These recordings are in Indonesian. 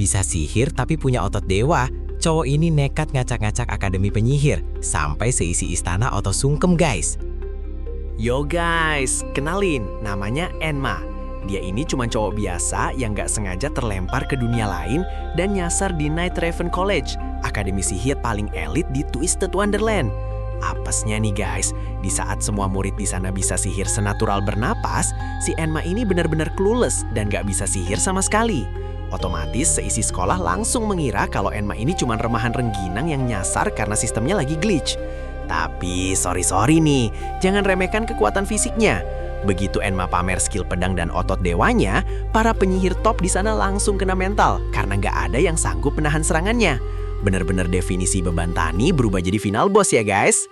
bisa sihir tapi punya otot dewa, cowok ini nekat ngacak-ngacak akademi penyihir, sampai seisi istana otot sungkem guys. Yo guys, kenalin, namanya Enma. Dia ini cuma cowok biasa yang gak sengaja terlempar ke dunia lain dan nyasar di Night Raven College, akademi sihir paling elit di Twisted Wonderland. Apesnya nih guys, di saat semua murid di sana bisa sihir senatural bernapas, si Enma ini benar-benar clueless dan gak bisa sihir sama sekali. Otomatis seisi sekolah langsung mengira kalau Enma ini cuma remahan rengginang yang nyasar karena sistemnya lagi glitch. Tapi sorry nih, jangan remehkan kekuatan fisiknya. Begitu Enma pamer skill pedang dan otot dewanya, para penyihir top di sana langsung kena mental karena nggak ada yang sanggup menahan serangannya. Bener-bener definisi beban tani berubah jadi final boss ya guys.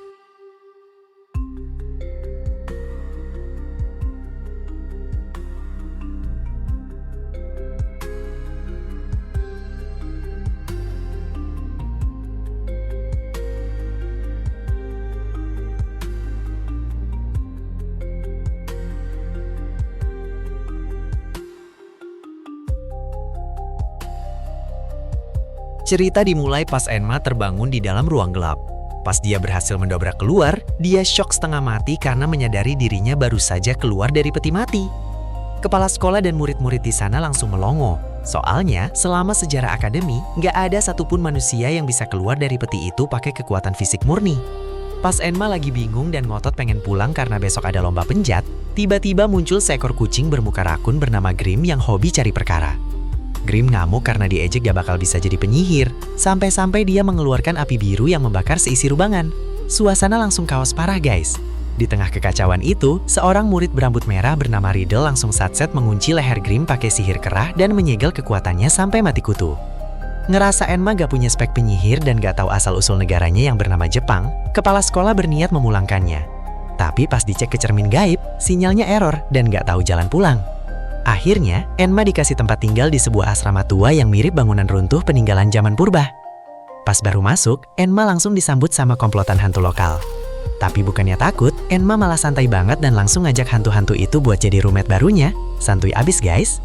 Cerita dimulai pas Enma terbangun di dalam ruang gelap. Pas dia berhasil mendobrak keluar, dia syok setengah mati karena menyadari dirinya baru saja keluar dari peti mati. Kepala sekolah dan murid-murid di sana langsung melongo. Soalnya, selama sejarah akademi, nggak ada satupun manusia yang bisa keluar dari peti itu pakai kekuatan fisik murni. Pas Enma lagi bingung dan ngotot pengen pulang karena besok ada lomba penjat, tiba-tiba muncul seekor kucing bermuka rakun bernama Grim yang hobi cari perkara. Grim ngamuk karena diejek gak bakal bisa jadi penyihir, sampai-sampai dia mengeluarkan api biru yang membakar seisi rubangan. Suasana langsung kaos parah guys. Di tengah kekacauan itu, seorang murid berambut merah bernama Riddle langsung satset mengunci leher Grim pakai sihir kerah dan menyegel kekuatannya sampai mati kutu. Ngerasa Enma gak punya spek penyihir dan gak tahu asal-usul negaranya yang bernama Jepang, kepala sekolah berniat memulangkannya. Tapi pas dicek ke cermin gaib, sinyalnya error dan gak tahu jalan pulang. Akhirnya, Enma dikasih tempat tinggal di sebuah asrama tua yang mirip bangunan runtuh peninggalan zaman purba. Pas baru masuk, Enma langsung disambut sama komplotan hantu lokal. Tapi bukannya takut, Enma malah santai banget dan langsung ngajak hantu-hantu itu buat jadi roommate barunya. Santuy abis guys.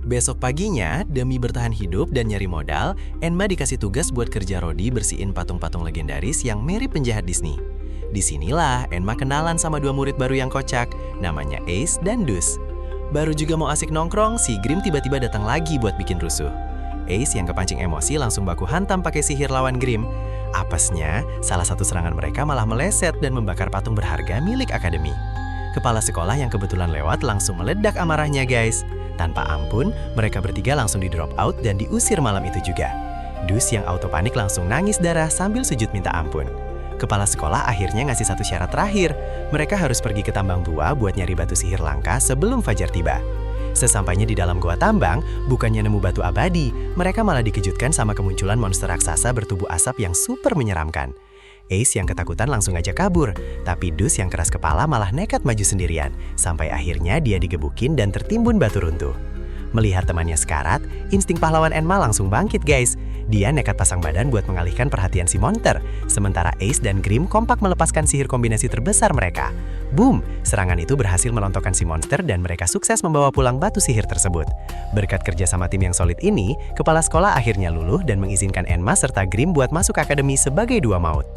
Besok paginya, demi bertahan hidup dan nyari modal, Enma dikasih tugas buat kerja rodi bersihin patung-patung legendaris yang mirip penjahat Disney. Disinilah Enma kenalan sama dua murid baru yang kocak, namanya Ace dan Dus. Baru juga mau asik nongkrong, si Grim tiba-tiba datang lagi buat bikin rusuh. Ace yang kepancing emosi langsung baku hantam pakai sihir lawan Grim. Apesnya, salah satu serangan mereka malah meleset dan membakar patung berharga milik akademi. Kepala sekolah yang kebetulan lewat langsung meledak amarahnya guys. Tanpa ampun, mereka bertiga langsung di drop out dan diusir malam itu juga. Dus yang auto panik langsung nangis darah sambil sujud minta ampun. Kepala sekolah akhirnya ngasih satu syarat terakhir. Mereka harus pergi ke tambang tua buat nyari batu sihir langka sebelum fajar tiba. Sesampainya di dalam gua tambang, bukannya nemu batu abadi, mereka malah dikejutkan sama kemunculan monster raksasa bertubuh asap yang super menyeramkan. Ace yang ketakutan langsung ngajak kabur, tapi Dus yang keras kepala malah nekat maju sendirian, sampai akhirnya dia digebukin dan tertimbun batu runtuh. Melihat temannya sekarat, insting pahlawan Enma langsung bangkit guys. Dia nekat pasang badan buat mengalihkan perhatian si monster, sementara Ace dan Grim kompak melepaskan sihir kombinasi terbesar mereka. Boom! Serangan itu berhasil melontokkan si monster dan mereka sukses membawa pulang batu sihir tersebut. Berkat kerja sama tim yang solid ini, kepala sekolah akhirnya luluh dan mengizinkan Enma serta Grim buat masuk akademi sebagai dua maut.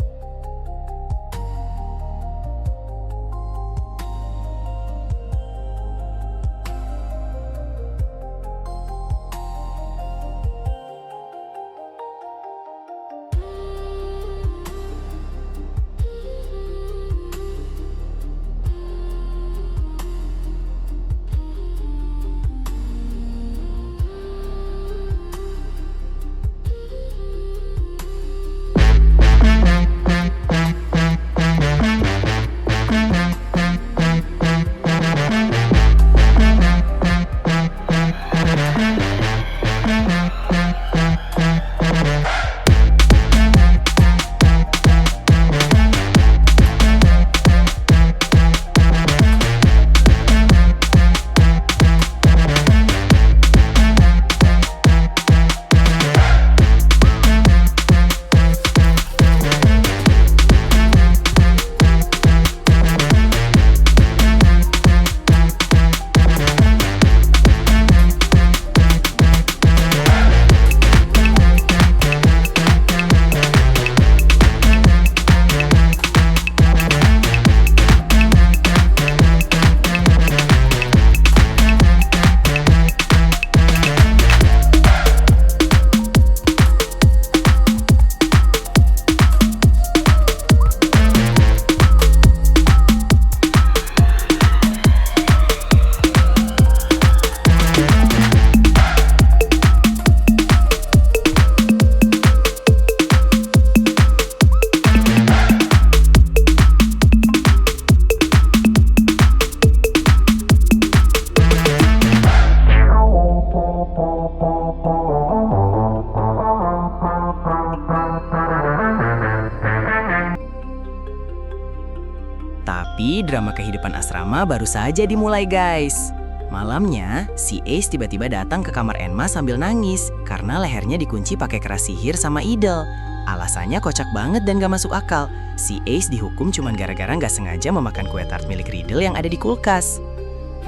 Tapi drama kehidupan asrama baru saja dimulai guys. Malamnya, si Ace tiba-tiba datang ke kamar Enma sambil nangis karena lehernya dikunci pakai keras sihir sama idol. Alasannya kocak banget dan gak masuk akal. Si Ace dihukum cuman gara-gara gak sengaja memakan kue tart milik Riddle yang ada di kulkas.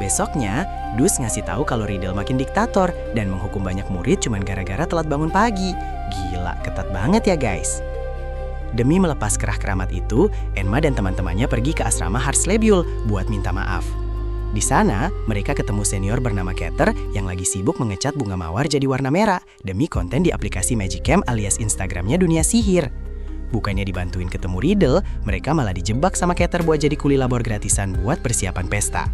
Besoknya, Dus ngasih tahu kalau Riddle makin diktator dan menghukum banyak murid cuman gara-gara telat bangun pagi. Gila, ketat banget ya guys. Demi melepas kerah keramat itu, Enma dan teman-temannya pergi ke asrama Harslebule buat minta maaf. Di sana, mereka ketemu senior bernama Keter yang lagi sibuk mengecat bunga mawar jadi warna merah demi konten di aplikasi Magicam alias Instagramnya Dunia Sihir. Bukannya dibantuin ketemu Riddle, mereka malah dijebak sama Keter buat jadi kuli labor gratisan buat persiapan pesta.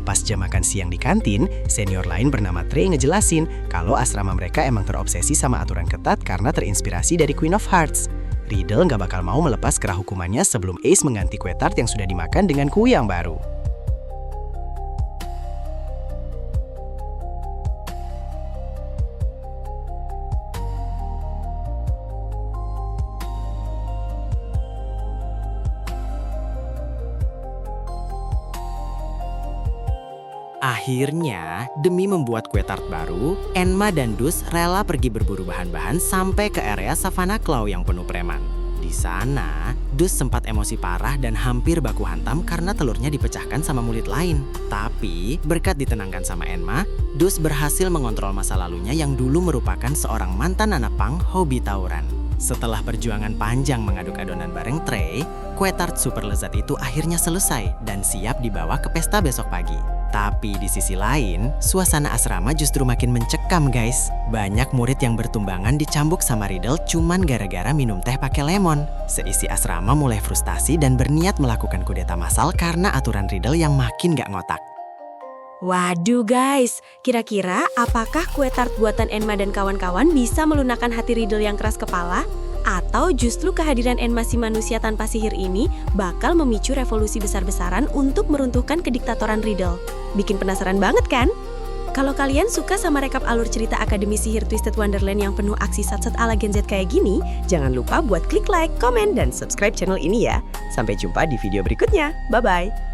Pas jam makan siang di kantin, senior lain bernama Trey ngejelasin kalau asrama mereka emang terobsesi sama aturan ketat karena terinspirasi dari Queen of Hearts. Riddle nggak bakal mau melepas kerah hukumannya sebelum Ace mengganti kue tart yang sudah dimakan dengan kue yang baru. Akhirnya, demi membuat kue tart baru, Enma dan Dus rela pergi berburu bahan-bahan sampai ke area Savannah Claw yang penuh preman. Di sana, Dus sempat emosi parah dan hampir baku hantam karena telurnya dipecahkan sama murid lain. Tapi, berkat ditenangkan sama Enma, Dus berhasil mengontrol masa lalunya yang dulu merupakan seorang mantan anak pang hobi tawuran. Setelah perjuangan panjang mengaduk adonan bareng Trey, kue tart super lezat itu akhirnya selesai dan siap dibawa ke pesta besok pagi. Tapi di sisi lain, suasana asrama justru makin mencekam guys. Banyak murid yang bertumbangan dicambuk sama Riddle cuman gara-gara minum teh pakai lemon. Seisi asrama mulai frustasi dan berniat melakukan kudeta massal karena aturan Riddle yang makin gak ngotak. Waduh guys, kira-kira apakah kue tart buatan Enma dan kawan-kawan bisa melunakkan hati Riddle yang keras kepala? Atau justru kehadiran Enma si manusia tanpa sihir ini bakal memicu revolusi besar-besaran untuk meruntuhkan kediktatoran Riddle? Bikin penasaran banget kan? Kalau kalian suka sama rekap alur cerita Akademi Sihir Twisted Wonderland yang penuh aksi sat-sat ala Gen Z kayak gini, jangan lupa buat klik like, komen, dan subscribe channel ini ya. Sampai jumpa di video berikutnya. Bye-bye!